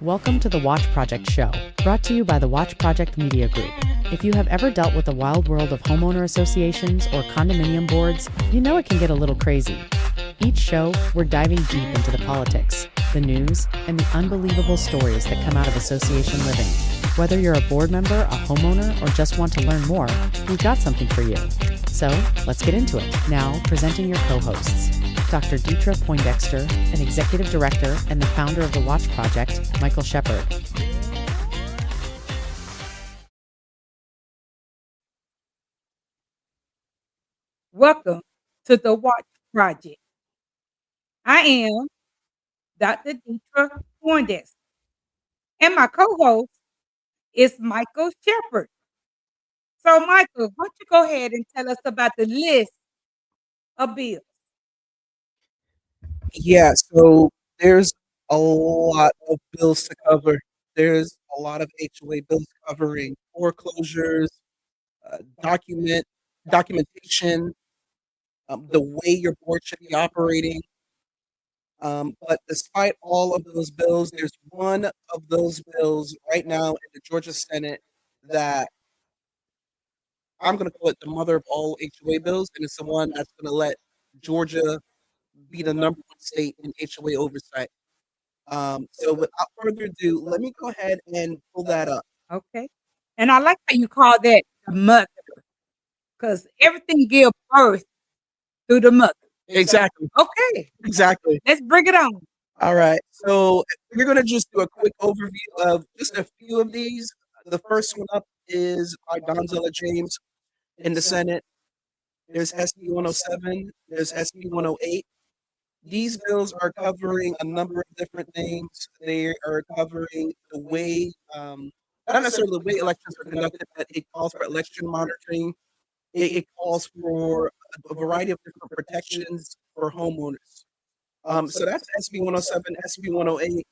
Welcome to the Watch Project Show, brought to you by the Watch Project Media Group. If you have ever dealt with the wild world of homeowner associations or condominium boards, you know it can get a little crazy. Each show, we're diving deep into the politics, the news, and the unbelievable stories that come out of association living. Whether you're a board member, a homeowner, or just want to learn more, we've got something for you. So, let's get into it. Now, presenting your co-hosts, Dr. Deetra Poindexter, an executive director and the founder of the Watch Project, Michael Shepard. Welcome to the Watch Project. I am Dr. Deetra Poindexter, and my co-host is Michael Shepard. So, Michael, why don't you go ahead and tell us about the list of bills? Yeah, so there's a lot of bills to cover. There's a lot of HOA bills covering foreclosures, document documentation, the way your board should be operating. But despite all of those bills, there's one of those bills right now in the Georgia Senate that I'm going to call it the mother of all HOA bills, and it's the one that's going to let Georgia be the number one state in HOA oversight. So without further ado, let me go ahead and pull that up. Okay. And I like how you call that the mother, because everything gives birth through the mother. Exactly. Okay. Exactly. Let's bring it on. All right. So we're going to just do a quick overview of just a few of these. The first one up is by Donzella James in the Senate. There's SB 107. There's SB 108. These bills are covering a number of different things. They are covering the way, not necessarily the way elections are conducted, but it calls for election monitoring. It calls for a variety of different protections for homeowners. So that's SB 107, SB 108.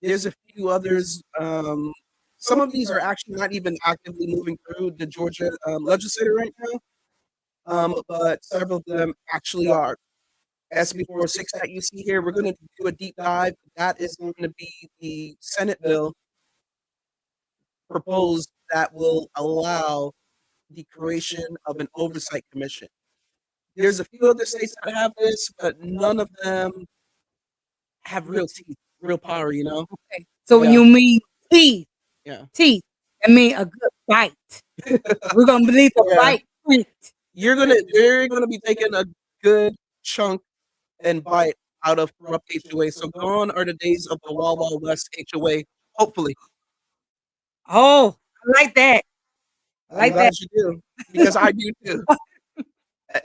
There's a few others. Some of these are actually not even actively moving through the Georgia legislature right now, but several of them actually are. SB406 that you see here, we're going to do a deep dive. That is going to be the Senate bill proposed that will allow the creation of an oversight commission. There's a few other states that have this, but none of them have real teeth, real power, you know? Okay. So when you mean teeth, Yeah. I mean a good bite. We're going to believe the bite. You're gonna be taking a good chunk and bite out of corrupt HOA. So gone are the days of the Wild Wild West HOA, hopefully. Oh, I like that. I'm glad you do, because I do too.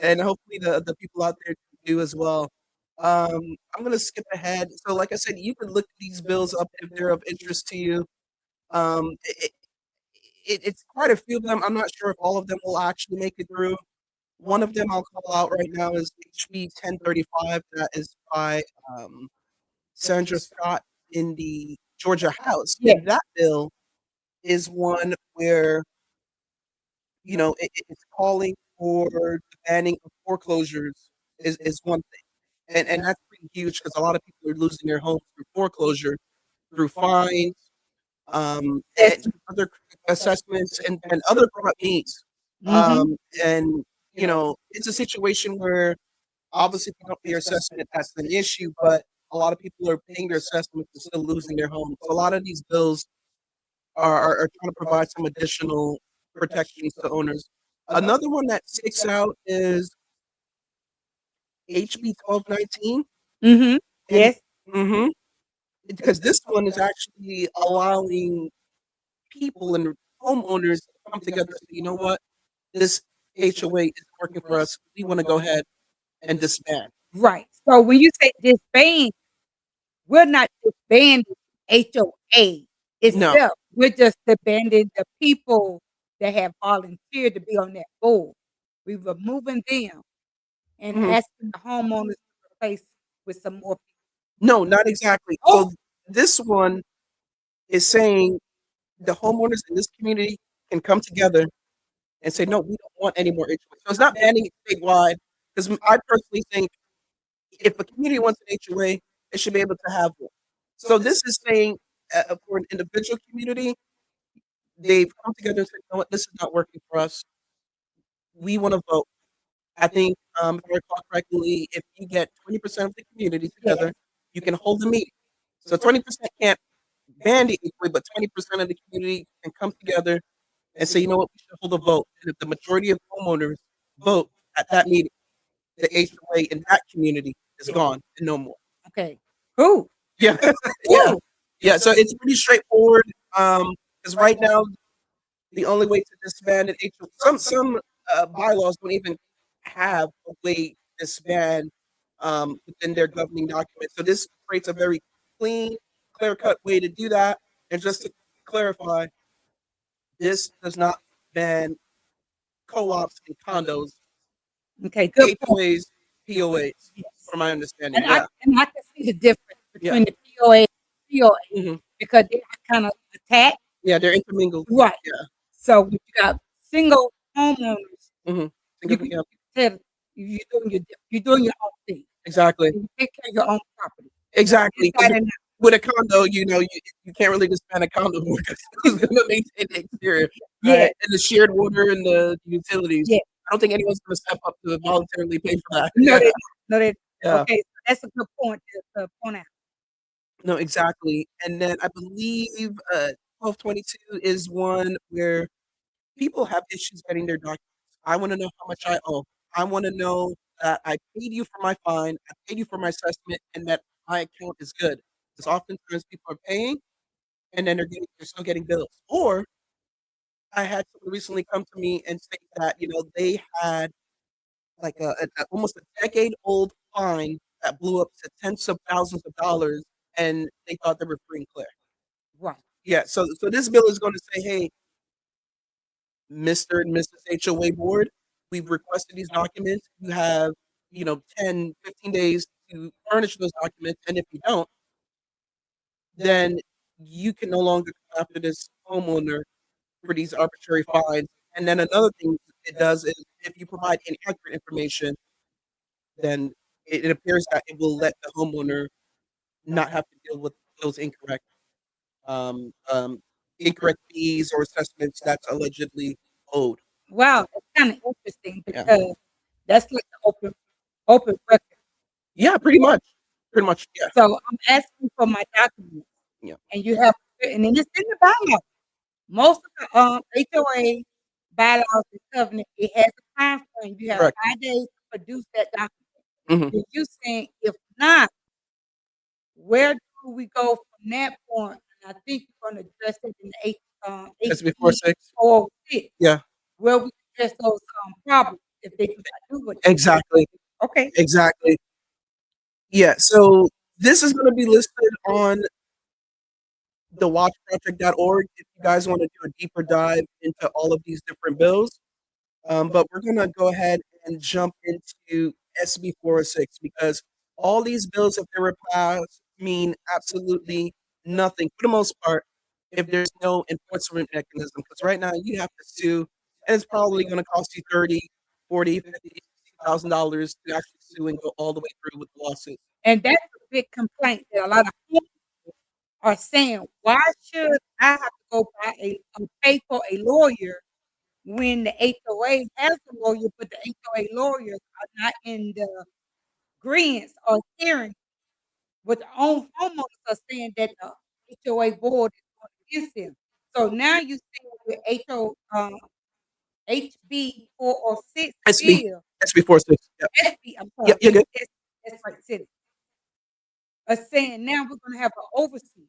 And hopefully the people out there do as well. I'm gonna skip ahead. So like I said, you can look these bills up if they're of interest to you. It's quite a few of them. I'm not sure if all of them will actually make it through. One of them I'll call out right now is HB 1035. That is by Sandra Scott in the Georgia House. Yeah. And that bill is one where, you know, it's calling for the banning of foreclosures is one thing. And that's pretty huge because a lot of people are losing their homes through foreclosure, through fines, and other assessments and other corrupt means. And you know, it's a situation where obviously if you don't pay your assessment, that's an issue, but a lot of people are paying their assessment and still losing their homes. So a lot of these bills are trying to provide some additional protections to owners. Another one that sticks out is HB 1219. Yes. Because this one is actually allowing people and homeowners to come together and say, you know what, this HOA is working for us. We want to go ahead and disband. Right. So when you say disband, we're not disbanding HOA itself. No. We're just disbanding the people that have volunteered to be on that board. We're removing them and asking the homeowners to replace with some more people. No, not exactly. Oh. So this one is saying the homeowners in this community can come together and say, no, we don't want any more HOA. So it's not banning it statewide, because I personally think if a community wants an HOA, it should be able to have one. So this is saying for an individual community, they've come together and said, "You know what? This is not working for us. We want to vote." I think, if I recall correctly, if you get 20% of the community Yes. together, you can hold a meeting. So 20% can't ban the HOA, but 20% of the community can come together and say, "You know what? We should hold a vote." And if the majority of homeowners vote at that meeting, the HOA in that community is gone and no more. Okay. Cool. Yeah. Yeah. Cool. Yeah. So it's pretty straightforward. Because right now, the only way to disband an HOA, some bylaws don't even have a way to disband within their governing document. So this creates a very clean, clear-cut way to do that. And just to clarify, this does not ban co-ops and condos, Okay. Good point. HOAs, POAs, Yes. from my understanding. And I Yeah. and I can see the difference Yeah. between the POA and POA hmm because they are kind of attached. Yeah, they're intermingled. Right. Yeah. So when you got single homeowners, hmm you can tell you're doing your own thing. Exactly. You take care of your own property. Exactly. 'Cause Inside and out. with a condo, you can't really disband a condo because who's gonna maintain the exterior, Yeah. right? And the shared water and the utilities. Yeah. I don't think anyone's gonna step up to voluntarily pay for that. No, Yeah. they no, they Yeah. okay. So that's a good point to point out. No, exactly. And then I believe 1222 is one where people have issues getting their documents. I wanna know how much I owe. I wanna know that I paid you for my fine, I paid you for my assessment, and that my account is good. Because oftentimes people are paying and then they're still getting bills. Or I had someone recently come to me and say that, they had like almost a decade-old fine that blew up to tens of thousands of dollars, and they thought they were free and clear. Right. Yeah, so this bill is gonna say, "Hey, Mr. and Mrs. HOA board, we've requested these documents. You have, 10, 15 days to furnish those documents, and if you don't, then you can no longer come after this homeowner for these arbitrary fines." And then another thing it does is if you provide inaccurate information, then it appears that it will let the homeowner not have to deal with those um, um, incorrect fees or assessments that's allegedly owed. Wow, that's kind of interesting Yeah. because that's like the open record. Yeah, pretty much. Pretty much, yeah. So I'm asking for my documents. Yeah. And you have and then it's in the bylaw. Most of the HOA bylaws and covenant, it has a time frame. You have Correct. 5 days to produce that document. Mhm. And you saying if not, where do we go from that point? And I think you're gonna address it in the SB406. SB406, Yeah, where we address those problems if they do not do what exactly, okay. exactly. Yeah, so this is gonna be listed on the watchproject.org if you guys wanna do a deeper dive into all of these different bills. But we're gonna go ahead and jump into SB 406 because all these bills, if they were passed, mean absolutely nothing for the most part if there's no enforcement mechanism. Because right now you have to sue, and it's probably gonna cost you 30, 40, 50, $60,000 to actually sue and go all the way through with the lawsuit. And that's a big complaint that a lot of people are saying, why should I have to go pay for a lawyer when the HOA has a lawyer, but the HOA lawyers are not in the agreement or hearing what the own homeowners are saying that the HOA board is going against them. So now you see with HB 406 SB bill, SB 406. Yep. SB, I'm sorry, Yep, you're good. that's right, city, are saying now we're gonna have an overseer.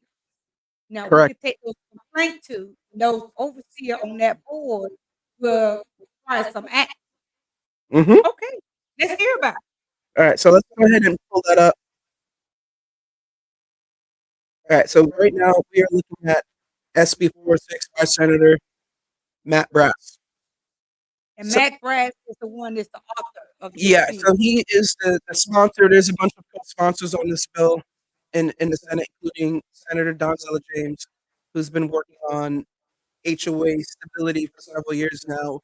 Now we Correct. can take those complaints to those overseer on that board will require some action. Mhm. Okay, let's hear about it. All right, so let's go ahead and pull that up. All right, so right now we are looking at SB 406 by Senator Matt Brass. And So- Matt Brass is the one that's the author of this Yeah, bill. so he is the sponsor. There's a bunch of co-sponsors on this bill in the Senate, including Senator Donzella James, who's been working on HOA stability for several years now.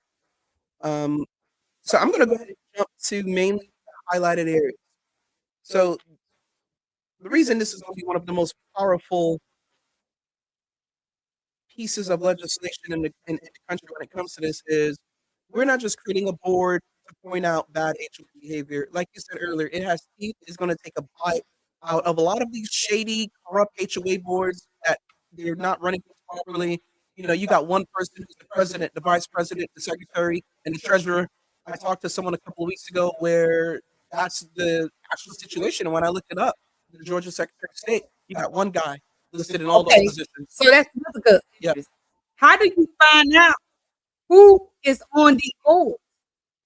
So I'm gonna go ahead and jump to mainly the highlighted areas. So the reason this is gonna be one of the most powerful pieces of legislation in the country when it comes to this is we're not just creating a board to point out bad HOA behavior. Like you said earlier, it has teeth. It's going to take a bite out of a lot of these shady, corrupt HOA boards that they're not running properly. You know, you got one person who's the president, the vice president, the secretary, and the treasurer. I talked to someone a couple of weeks ago where that's the actual situation. And when I looked it up, the Georgia Secretary of State, you got one guy listed in all those Okay, positions. so that's another good. Yeah. How do you find out who is on the board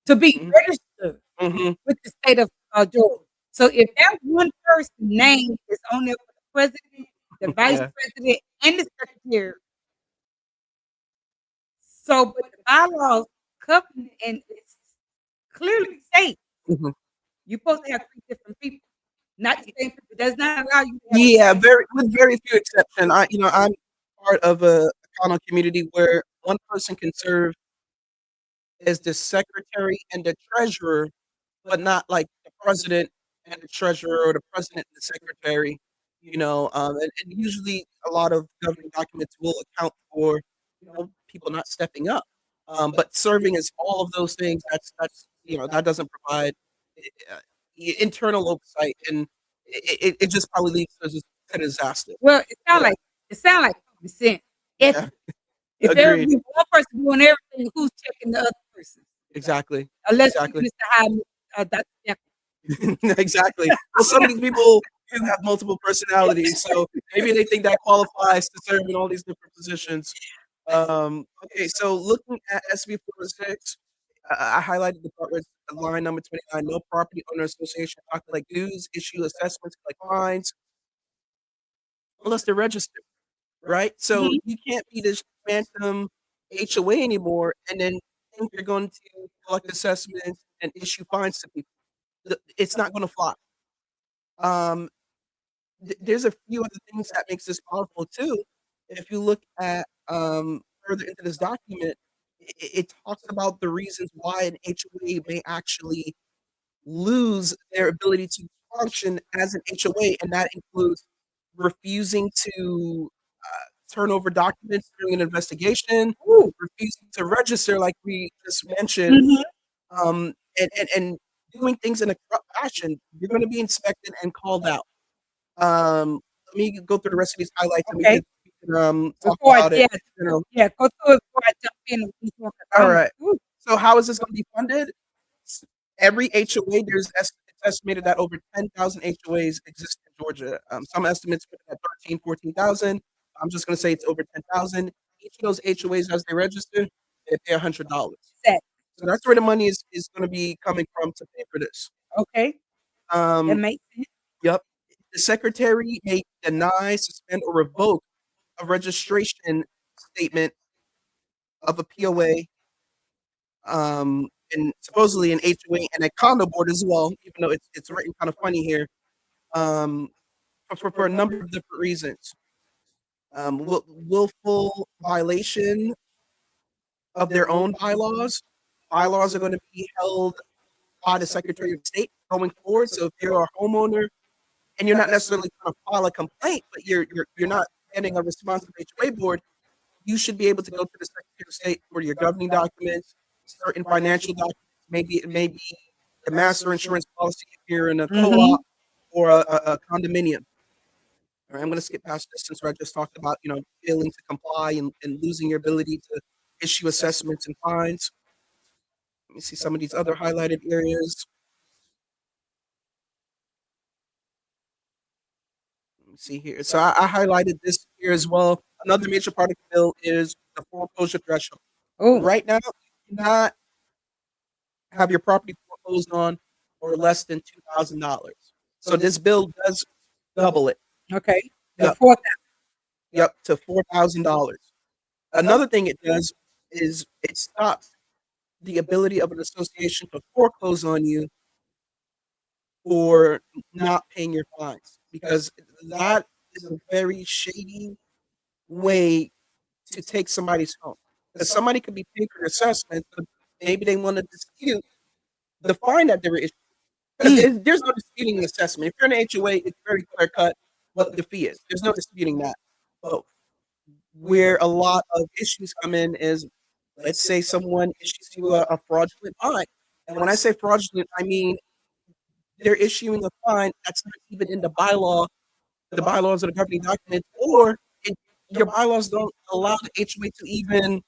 to be Mhm. registered Mm-hmm. with the state of Georgia? So if that one person name is on there for the president, the vice Yeah. president, and the secretary, so but the bylaws cover and it's clearly states Mm-hmm. you're supposed to have three different people, not the same people. It does not allow you to have Yeah, very few exception. I'm part of a condo community where one person can serve as the secretary and the treasurer, but not like the president and the treasurer or the president and the secretary. And usually a lot of governing documents will account for people not stepping up. But serving as all of those things, that doesn't provide uh, internal oversight, and it just probably leads to disaster. well, Yeah, it sound like common sense. yeah, If there agreed. be one person doing everything, who's checking the other person? Exactly, Unless exactly. Mr. Hyde, Dr. Jekyll. Exactly. Well, some of these people do have multiple personalities, so maybe they think that qualifies to serve in all these different positions. Okay, so looking at SB406, I highlighted the part where it's line number 29, no property owner association shall collect dues, issue assessments, collect fines, unless they're registered, right? So Mhm. you can't be this phantom HOA anymore and then think you're going to collect assessments and issue fines to people. It's not going to fly. Um, there's a few other things that makes this powerful too. If you look at further into this document, it talks about the reasons why an HOA may actually lose their ability to function as an HOA, and that includes refusing to turn over documents during an investigation, Ooh. refusing to register, like we just mentioned, Mhm. and doing things in a corrupt fashion. You're going to be inspected and called out. Let me go through the rest of these highlights, and Okay. we can talk Before I about it. yeah, yeah, go through it before I jump in with these ones, 'cause All I'm right. ooh, So how is this going to be funded? Every HOA, it's estimated that over 10,000 HOAs exist in Georgia. Some estimates put it at 13, 14,000. I'm just going to say it's over 10,000. Each of those HOAs, as they register, they pay $100. set. So that's where the money is going to be coming from to pay for this. Okay, that Um, makes sense. yep. The secretary may deny, suspend, or revoke a registration statement of a POA, and supposedly an HOA and a condo board as well, even though it's written kind of funny here, um, for a number of different reasons. Willful violation of their own bylaws. Bylaws are going to be held by the Secretary of State going forward. So if you're a homeowner and you're not necessarily going to file a complaint, but you're not getting a responsive HOA board, you should be able to go to the Secretary of State for your governing documents, certain financial documents. Maybe it may be the master insurance policy if you're in a Mhm. co-op or a condominium. All right, I'm going to skip past this since I just talked about failing to comply and losing your ability to issue assessments and fines. Let me see some of these other highlighted areas. Let me see here. So I highlighted this here as well. Another major part of the bill is the foreclosure threshold. Oh, Right now, you cannot have your property foreclosed on for less than $2,000. So this bill does double it. okay. The Yep, fourth yep, to $4,000. Another thing it does is it stops the ability of an association to foreclose on you for not paying your fines, because that is a very shady way to take somebody's home. Because somebody could be paying for their assessment, but maybe they want to dispute the fine that they were issued. Because Mm. there's no disputing the assessment. If you're in an HOA, it's very clear cut what the fee is. There's no disputing that. Both. where a lot of issues come in is, let's say someone issues you a fraudulent fine. And when I say fraudulent, I mean they're issuing a fine that's not even in the bylaws of the governing documents, or it, your bylaws don't allow the HOA to even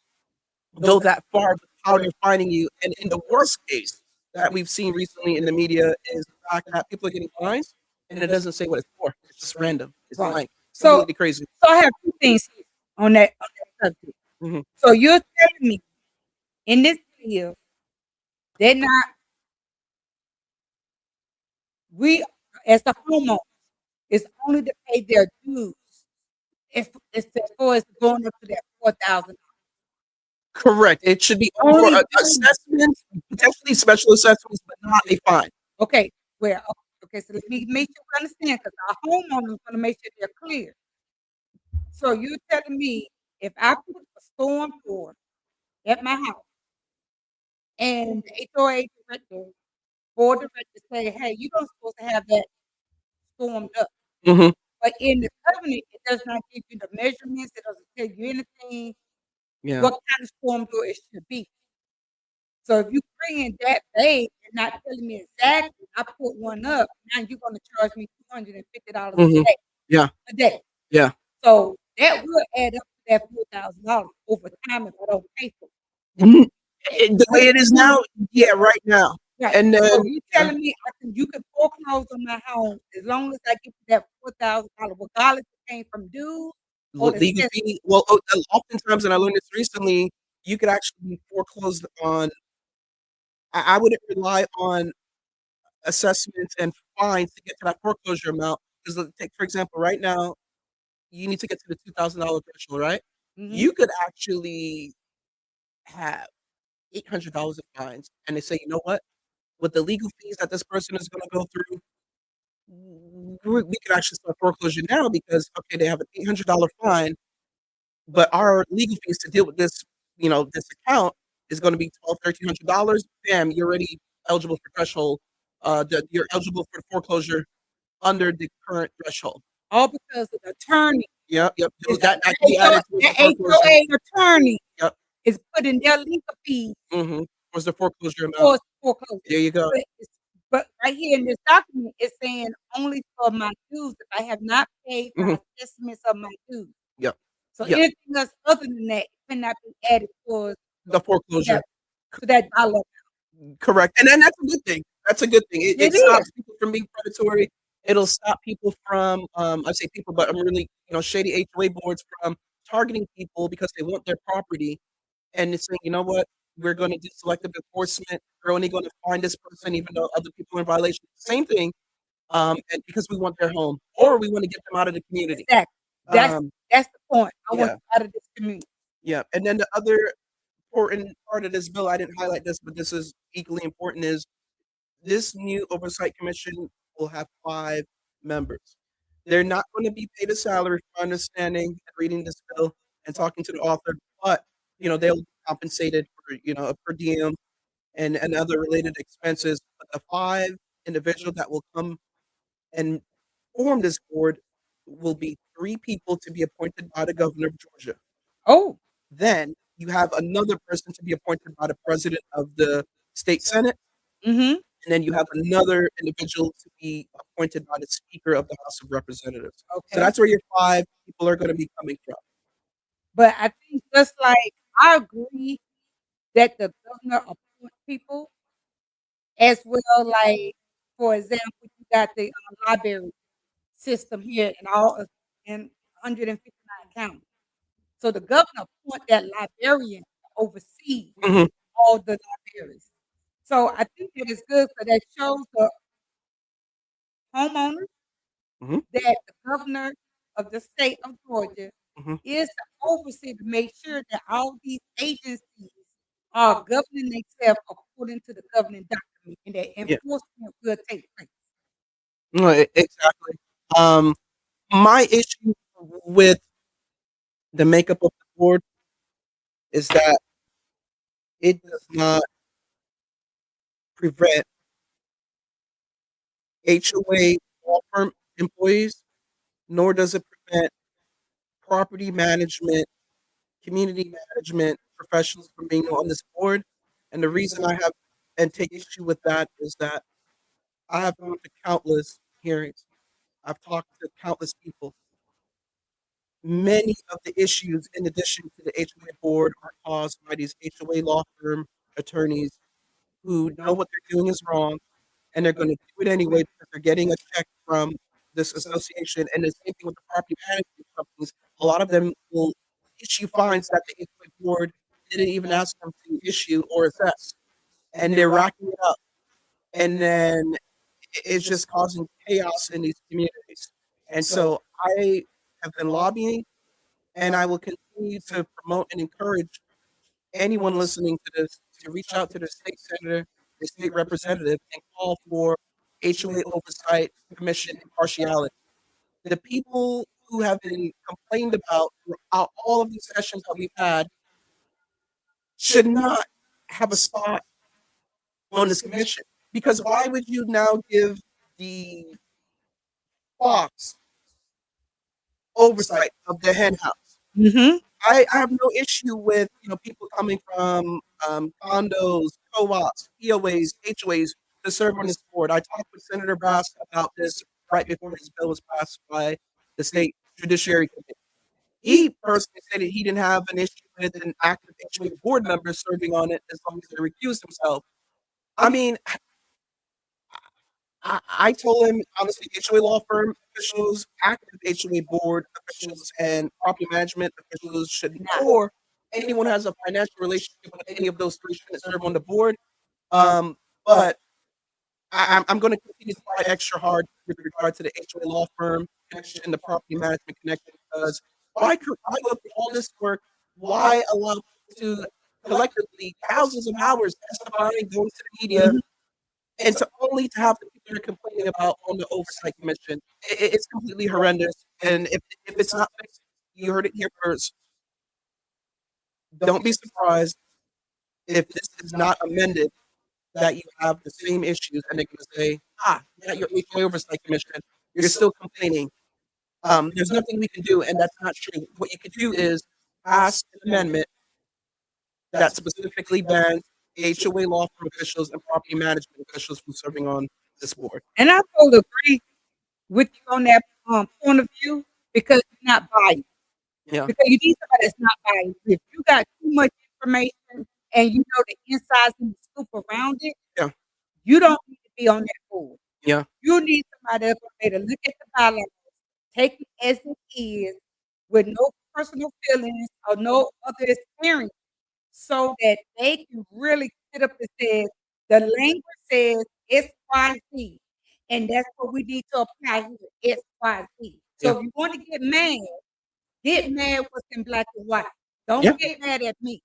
go that far with how they're fining you. And in the worst case that we've seen recently in the media is the fact that people are getting fines and it doesn't say what it's for. It's just random. It's Right. blank. It's So, completely crazy. so I have two things here on that subject. Mhm. So you're telling me in this bill, they're not, we as the homeowner is only to pay their dues if as far as going up to that $4,000. Correct. It should be over Only dues. assessments, potentially special assessments, but not a fine. Okay, well, okay, so let me make sure we understand because our homeowners want to make sure they're clear. So you're telling me if I put a storm door at my house and the HOA director, board director say, hey, you don't supposed to have that stormed up. Mhm. But in the covenant, it does not give you the measurements, it doesn't tell you anything, Yeah. what kind of storm door it should be. So if you bring in that vague and not telling me exactly, I put one up, now you're gonna charge me $250 a Mhm. day. Yeah. A day. Yeah. So that will add up to that $4,000 over time if I don't pay for it. Mhm. The way it is now, yeah, right now. Right. And So then you telling me you can foreclose on my home as long as I get to that $4,000, regardless if it came from dues or the legal cess- fee. Well, oftentimes, and I learned this recently, you could actually be foreclosed on. I wouldn't rely on assessments and fines to get to that foreclosure amount. Because, take for example, right now, you need to get to the $2,000 threshold, right? Mhm. You could actually have $800 in fines, and they say, you know what? With the legal fees that this person is going to go through, we could actually start foreclosure now because okay, they have an $800 fine, but our legal fees to deal with this, this account is going to be $1,200, $1,300. Bam, you're already eligible for threshold. You're eligible for foreclosure under the current threshold. All because of the attorney. Yep, yep. Is That can be added to the the foreclosure. HOA attorney Yep. is putting their legal fees Mm-hmm. What's the foreclosure amount? towards foreclosure. There you go. But right here in this document, it's saying only for my dues if I have not paid Mm-hmm. the assessments of my dues. Yep. So Yep. anything else other than that cannot be added towards The foreclosure. to that dollar. Correct. And then that's a good thing. That's a good thing. It It stops is. people from being predatory. It'll stop people from, I say people, but I'm really, shady HOA boards from targeting people because they want their property and it's saying, you know what, we're going to do selective enforcement. We're only going to find this person even though other people are in violation. Same thing. And because we want their home or we want to get them out of the community. Exactly. Um, That's the point. I want yeah, you out of this community. yeah. And then the other important part of this bill, I didn't highlight this, but this is equally important, is this new oversight commission will have 5 members. They're not going to be paid a salary for understanding and reading this bill and talking to the author, but they'll be compensated for a per diem and other related expenses. But the 5 individuals that will come and form this board will be 3 people to be appointed by the governor of Georgia. Oh. Then you have another person to be appointed by the president of the state senate. Mm-hmm. And then you have another individual to be appointed by the Speaker of the House of Representatives. Okay. So that's where your 5 people are going to be coming from. But I think just like I agree that the governor appoint people as well, like for example, you got the library system here in 159 counties. So the governor appoint that librarian to oversee Mhm. all the libraries. So I think that is good because that shows the homeowners Mhm. that the governor of the state of Georgia Mhm. is to oversee to make sure that all these agencies are governing themselves according to the governing document and that Yeah. enforcement will take place. No, exactly. Um, my issue with the makeup of the board is that it does not prevent HOA law firm employees, nor does it prevent property management, community management professionals from being on this board. And the reason I have and take issue with that is that I have gone to countless hearings. I've talked to countless people. Many of the issues, in addition to the HOA board, are caused by these HOA law firm attorneys who know what they're doing is wrong, and they're going to do it anyway because they're getting a check from this association. And the same thing with the property management companies. A lot of them will issue fines that the HOA board didn't even ask them to issue or assess, and they're racking it up. And then it's just causing chaos in these communities. And so I have been lobbying, and I will continue to promote and encourage anyone listening to this to reach out to their state senator, their state representative, and call for HOA oversight, commission, impartiality. The people who have been complained about throughout all of these sessions that we've had should not have a spot on this commission. Because why would you now give the fox oversight of the hen house? Mm-hmm. I have no issue with people coming from condos, co-ops, POAs, HOAs to serve on this board. I talked with Senator Brass about this right before this bill was passed by the state judiciary committee. He personally stated he didn't have an issue with an active HOA board member serving on it as long as they recused himself. I mean, I told him, honestly, HOA law firm officials, active HOA board officials, and property management officials should not, or anyone who has a financial relationship with any of those three shouldn't serve on the board. But I'm going to continue to fight extra hard with regard to the HOA law firm connection and the property management connection, because why go through all this work? Why allow people to collectively thousands of hours testifying, going to the media, and to only to have the people you're complaining about on the oversight commission? It's completely horrendous. And if it's not fixed, you heard it here first. Don't be surprised if this is not amended, that you have the same issues, and they're going to say, you got your HOA oversight commission, you're still complaining. There's nothing we can do, and that's not true. What you can do is pass an amendment that specifically bans HOA law firm officials and property management officials from serving on this board. And I totally agree with you on that point of view, because it's not biased. Yeah. Because you need somebody that's not biased. If you got too much information and you know the insides and the scoop around it, Yeah. you don't need to be on that board. Yeah. You need somebody that's going to look at the bylaws, take it as it is, with no personal feelings or no other experience, so that they can really sit up and say, the language says X, Y, Z, and that's what we need to apply here, X, Y, Z. So if you want to get mad what's in black and white. Don't get mad at me.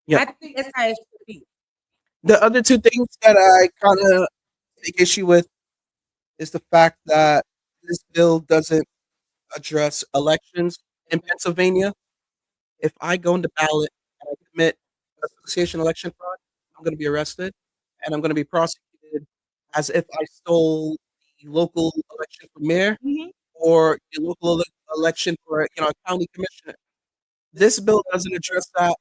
Yeah. I think that's how it should be. The other two things that I kind of take issue with is the fact that this bill doesn't address elections in Pennsylvania. If I go on the ballot and I commit association election fraud, I'm going to be arrested and I'm going to be prosecuted as if I stole the local election for mayor or the local election for a county commissioner. This bill doesn't address that.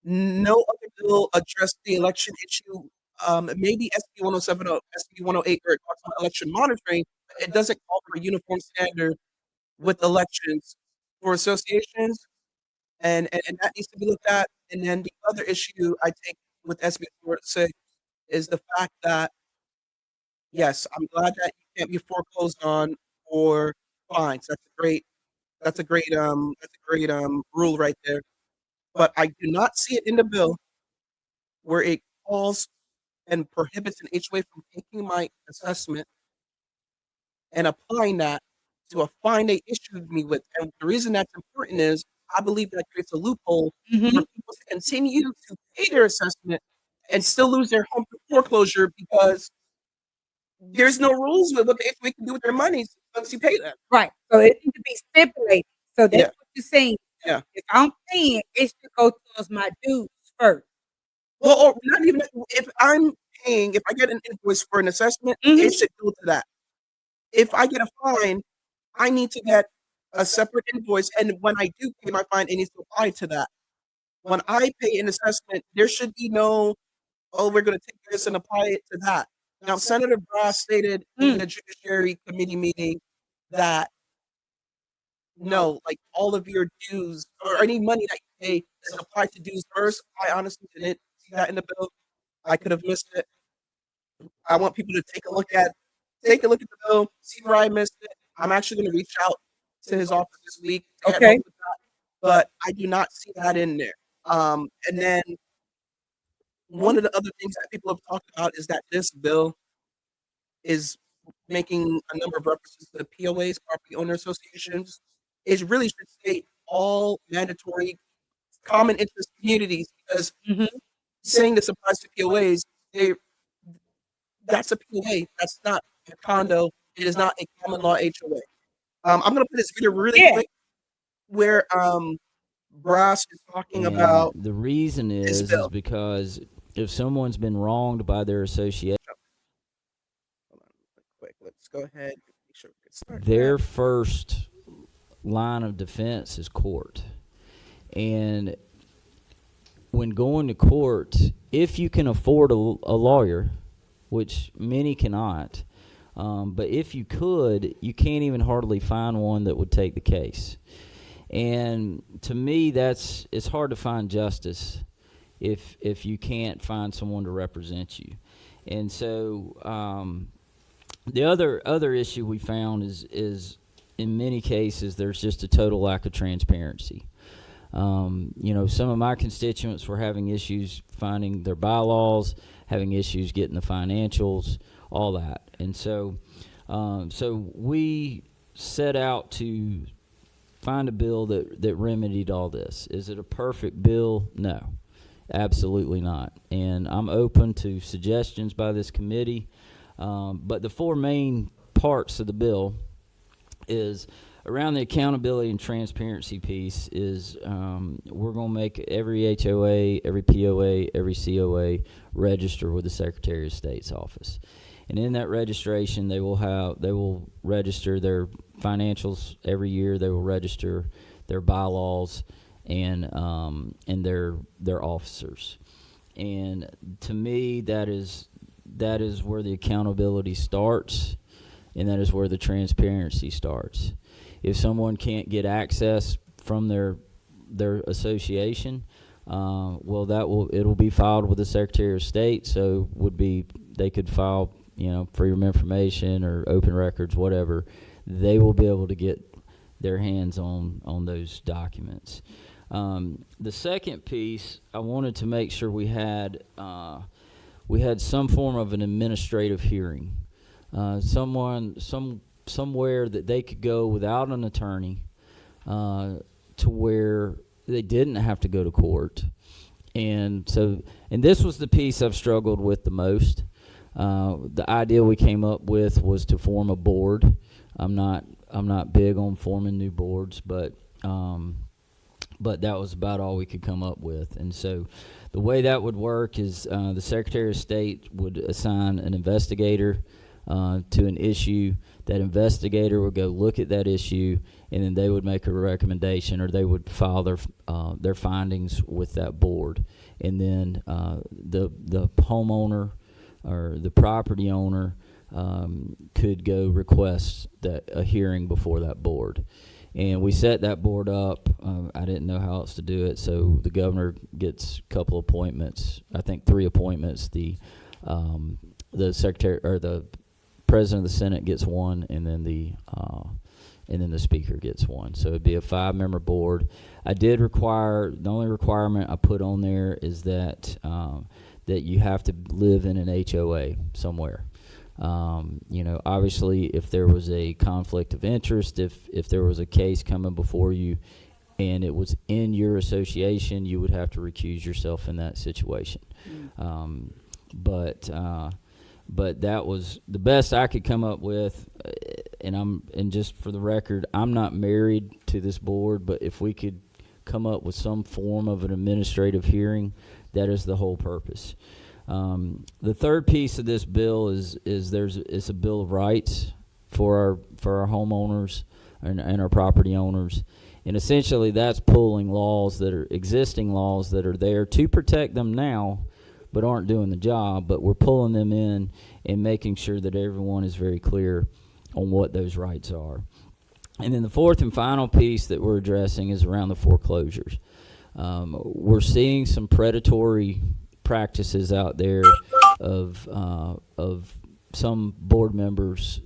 No other bill addressed the election issue. Maybe SB407 or SB408, where it talks about election monitoring, but it doesn't call for a uniform standard with elections for associations, and that needs to be looked at. And then the other issue I take with SB406 is the fact that, yes, I'm glad that you can't be foreclosed on or fines. That's a great rule right there. But I do not see it in the bill where it calls and prohibits an HOA from taking my assessment and applying that to a fine they issued me with. And the reason that's important is I believe that creates a loophole for people to continue to pay their assessment and still lose their home foreclosure because there's no rules with what the HOA can do with their money once you pay them. Right. So it needs to be stipulated. So that's what you're saying. Yeah. If I'm paying, it should go towards my dues first. Well, or not even if I'm paying, if I get an invoice for an assessment, it should go to that. If I get a fine, I need to get a separate invoice, and when I do pay my fine, it needs to apply to that. When I pay an assessment, there should be no, "Oh, we're gonna take this and apply it to that." Now, Senator Brass stated in the Judiciary Committee meeting that, no, like, all of your dues or any money that you pay is applied to dues first. I honestly didn't see that in the bill. I could have missed it. I want people to take a look at the bill, see where I missed it. I'm actually gonna reach out to his office this week to get Okay. help with that, but I do not see that in there. And then one of the other things that people have talked about is that this bill is making a number of references to the POAs, property owner associations. It really should state all mandatory common interest communities, because Mhm. saying this applies to POAs, that's a POA. That's not a condo. It is not a common law HOA. I'm gonna play this video really Yeah. quick where Brass is talking And about the reason this is bill. because if someone's been wronged by their association, Hold on, quick. Let's go ahead and make sure we can start their that. first line of defense is court. And when going to court, if you can afford a lawyer, which many cannot, but if you could, you can't even hardly find one that would take the case. And to me, it's hard to find justice if you can't find someone to represent you. And so the other issue we found is in many cases there's just a total lack of transparency. Some of my constituents were having issues finding their bylaws, having issues getting the financials, all that. And so we set out to find a bill that remedied all this. Is it a perfect bill? No, absolutely not. And I'm open to suggestions by this committee. But the four main parts of the bill is around the accountability and transparency piece is we're going to make every HOA, every POA, every COA register with the Secretary of State's office. And in that registration, they will register their financials every year. They will register their bylaws and their officers. And to me, that is where the accountability starts, and that is where the transparency starts. If someone can't get access from their association, it'll be filed with the Secretary of State. So they could file, freedom of information or open records, whatever. They will be able to get their hands on those documents. The second piece, I wanted to make sure we had some form of an administrative hearing. Somewhere that they could go without an attorney, to where they didn't have to go to court. And this was the piece I've struggled with the most. The idea we came up with was to form a board. I'm not big on forming new boards, but that was about all we could come up with. And so the way that would work is the Secretary of State would assign an investigator to an issue. That investigator would go look at that issue, and then they would make a recommendation, or they would file their findings with that board. And then the homeowner or the property owner could go request a hearing before that board. And we set that board up. I didn't know how else to do it, so the governor gets a couple appointments. I think 3 appointments. The secretary or the president of the Senate gets one, and then the speaker gets one. So it'd be a 5-member board. The only requirement I put on there is that you have to live in an HOA somewhere. Obviously, if there was a conflict of interest, if there was a case coming before you and it was in your association, you would have to recuse yourself in that situation. But that was the best I could come up with. And just for the record, I'm not married to this board, but if we could come up with some form of an administrative hearing, that is the whole purpose. The third piece of this bill is it's a bill of rights for our homeowners. and our property owners. And essentially that's pulling laws that are existing laws that are there to protect them now, but aren't doing the job. But we're pulling them in and making sure that everyone is very clear on what those rights are. And then the fourth and final piece that we're addressing is around the foreclosures. We're seeing some predatory practices out there of some board members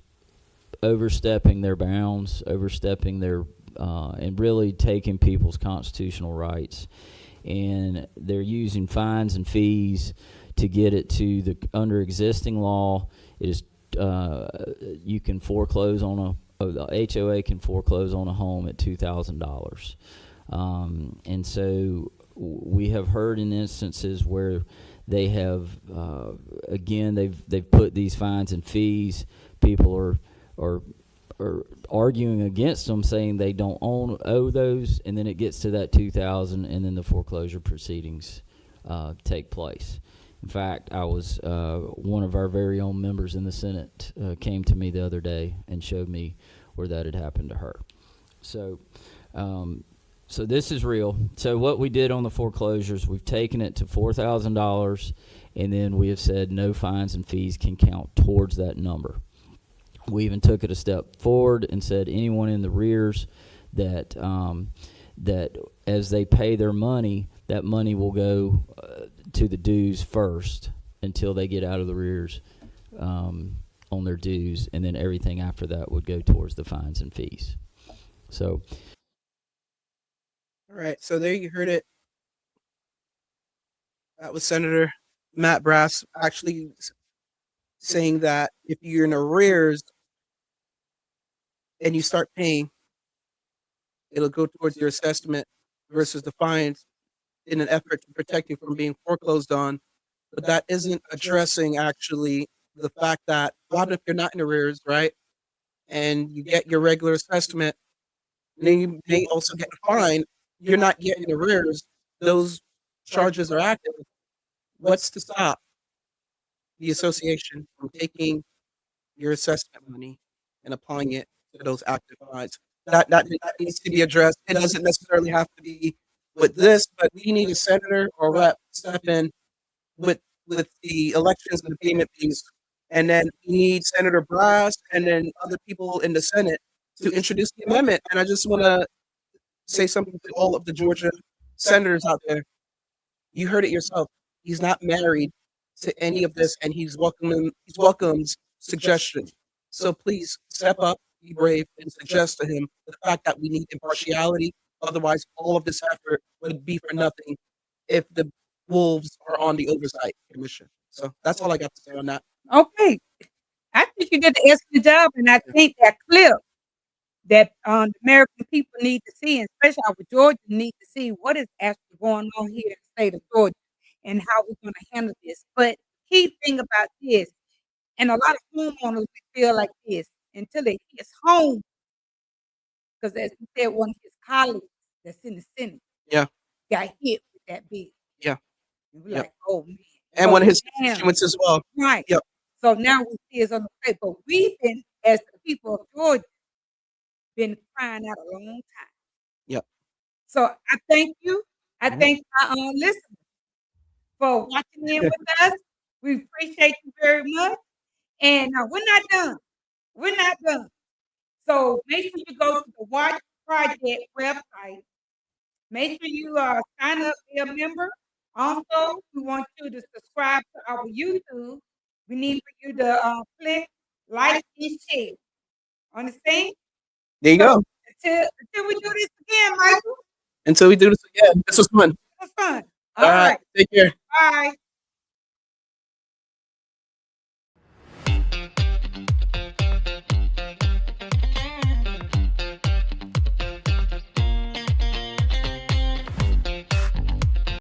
overstepping their bounds, overstepping their and really taking people's constitutional rights. And they're using fines and fees to get it to the under existing law. It is you can foreclose on the HOA can foreclose on a home at $2,000. And so we have heard in instances where they have again they've put these fines and fees. People are arguing against them, saying they don't owe those, and then it gets to that $2,000, and then the foreclosure proceedings take place. In fact, I was one of our very own members in the Senate came to me the other day and showed me where that had happened to her. So this is real. So what we did on the foreclosures, we've taken it to $4,000, and then we have said no fines and fees can count towards that number. We even took it a step forward and said anyone in the rears that that as they pay their money, that money will go to the dues first until they get out of the rears on their dues, and then everything after that would go towards the fines and fees. So, All right, so there you heard it. That was Senator Matt Brass actually saying that if you're in arrears and you start paying, it'll go towards your assessment versus the fines in an effort to protect you from being foreclosed on. But that isn't addressing actually the fact that what if you're not in arrears, right? And you get your regular assessment, and then you may also get a fine. You're not getting arrears. Those charges are active. What's to stop the association from taking your assessment money and applying it to those active fines? That needs to be addressed. It doesn't necessarily have to be with this, but we need a senator or rep step in with the elections and the payment fees. And then we need Senator Brass and then other people in the Senate to introduce the amendment. And I just want to say something to all of the Georgia senators out there. You heard it yourself. He's not married to any of this, and he welcomes suggestions. So please step up, be brave, and suggest to him the fact that we need impartiality. Otherwise, all of this effort would be for nothing if the wolves are on the Oversight Commission. So that's all I got to say on that. Okay. I think you did the excellent job, and I think that clip that the American people need to see, and especially our Georgia need to see what is actually going on here in the state of Georgia and how we're going to handle this. But key thing about this, and a lot of homeowners feel like this until they hit home, because as he said, one of his colleagues that's in the Senate got hit with that bill. Yeah. And we're like, oh man. And So one of his now- constituents as well. Right. Yep. So now we see it's on the plate. But we've been, as the people of Georgia, been crying out a long time. Yep. So I thank you. I thank our listeners for watching in with us. We appreciate you very much. And we're not done. We're not done. So make sure you go to the Watch Project website. Make sure you sign up, be a member. Also, we want you to subscribe to our YouTube. We need for you to click, like, and share. Understand? There you go. Until we do this again, Michael. Until we do this again. This was fun. It was fun. All right. Take care. Bye.